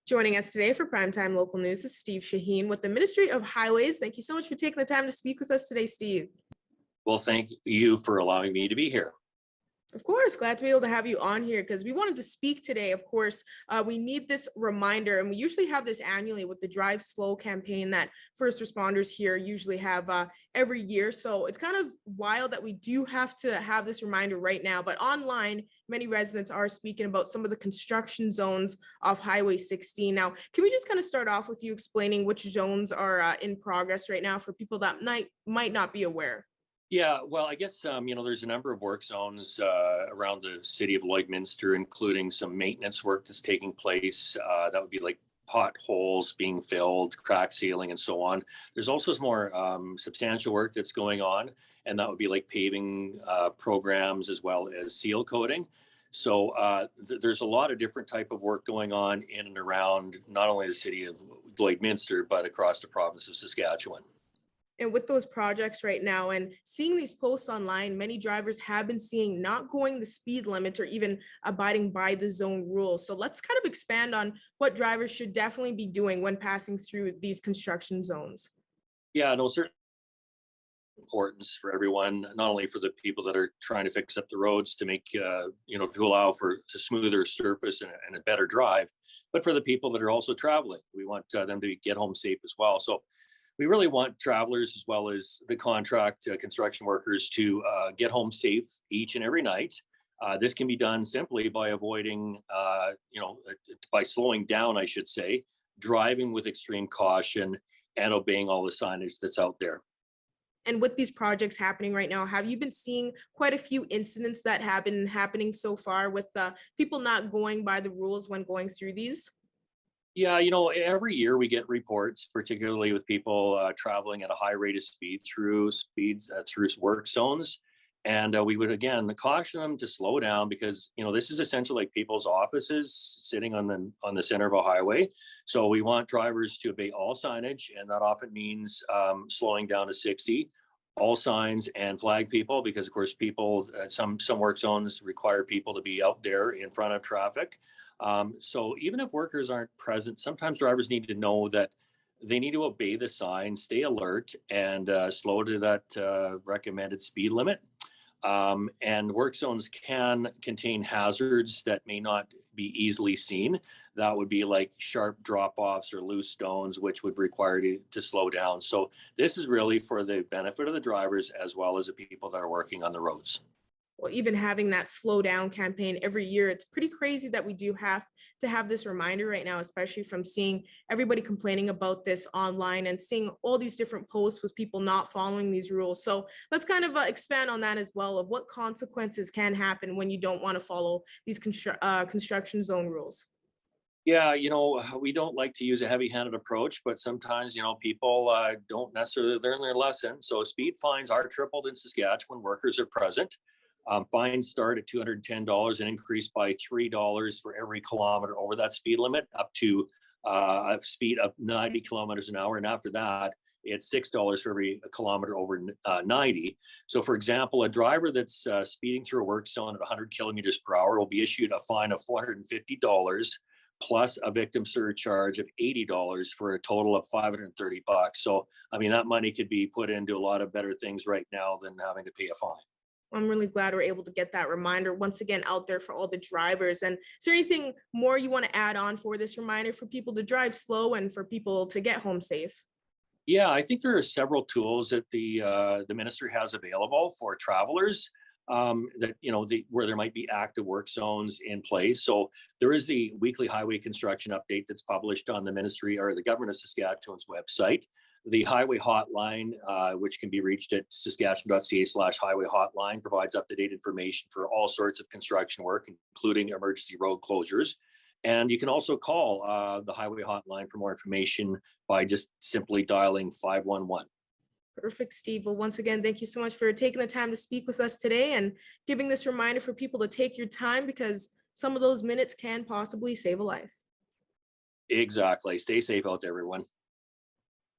Joining us today for Primetime Local News is Steve Shaheen with the Ministry of Highways. Thank you so much for taking the time to speak with us today, Steve. Well, thank you for allowing me to be here. Of course, glad to be able to have you on here because we wanted to speak today. Of course, we need this reminder, and we usually have this annually with the Drive Slow campaign that first responders here usually have every year. So it's kind of wild that we do have to have this reminder right now. But online, many residents are speaking about some of the construction zones off Highway 16. Now, can we just kind of start off with you explaining which zones are in progress right now for people that might not be aware? Yeah, well, I guess there's a number of work zones around the city of Lloydminster, including some maintenance work that's taking place. That would be like potholes being filled, crack sealing, and so on. There's also some more substantial work that's going on, and that would be like paving programs as well as seal coating. So there's a lot of different type of work going on in and around not only the city of Lloydminster, but across the province of Saskatchewan. And with those projects right now and seeing these posts online, many drivers have been seeing not going the speed limit or even abiding by the zone rules. So let's kind of expand on what drivers should definitely be doing when passing through these construction zones. Yeah, no, certainly importance for everyone, not only for the people that are trying to fix up the roads to make, to allow for a smoother surface and a better drive, but for the people that are also traveling. We want them to get home safe as well. So we really want travelers as well as the contract construction workers to get home safe each and every night. This can be done simply by avoiding, by slowing down, I should say, driving with extreme caution and obeying all the signage that's out there. And with these projects happening right now, have you been seeing quite a few incidents that have been happening so far with people not going by the rules when going through these? Yeah, every year we get reports, particularly with people traveling at a high rate of speed through work zones, and we would again caution them to slow down because this is essentially like people's offices sitting on the center of a highway. So we want drivers to obey all signage, and that often means slowing down to 60. All signs and flag people because of course people some work zones require people to be out there in front of traffic. So even if workers aren't present, sometimes drivers need to know that they need to obey the sign, stay alert, and slow to that recommended speed limit. And work zones can contain hazards that may not be easily seen. That would be like sharp drop-offs or loose stones, which would require you to slow down. So this is really for the benefit of the drivers as well as the people that are working on the roads. Well, even having that slow down campaign every year, it's pretty crazy that we do have to have this reminder right now, especially from seeing everybody complaining about this online and seeing all these different posts with people not following these rules. So let's kind of expand on that as well of what consequences can happen when you don't want to follow these construction zone rules. Yeah, we don't like to use a heavy-handed approach, but sometimes, people don't necessarily learn their lesson. So speed fines are tripled in Saskatchewan. Workers are present. Fines start at $210 and increase by $3 for every kilometer over that speed limit, up to a speed of 90 kilometers an hour. And after that, it's $6 for every kilometer over 90. So, for example, a driver that's speeding through a work zone at 100 kilometers per hour will be issued a fine of $450 plus a victim surcharge of $80 for a total of $530. So, I mean, that money could be put into a lot of better things right now than having to pay a fine. I'm really glad we're able to get that reminder once again out there for all the drivers. And is there anything more you want to add on for this reminder for people to drive slow and for people to get home safe? Yeah, I think there are several tools that the ministry has available for travelers that where there might be active work zones in place. So there is the weekly highway construction update that's published on the ministry or the government of Saskatchewan's website. The highway hotline, which can be reached at saskatchewan.ca/highway hotline, provides up-to-date information for all sorts of construction work, including emergency road closures. And you can also call the highway hotline for more information by just simply dialing 511. Perfect, Steve. Well, once again, thank you so much for taking the time to speak with us today and giving this reminder for people to take your time because some of those minutes can possibly save a life. Exactly. Stay safe out there, everyone.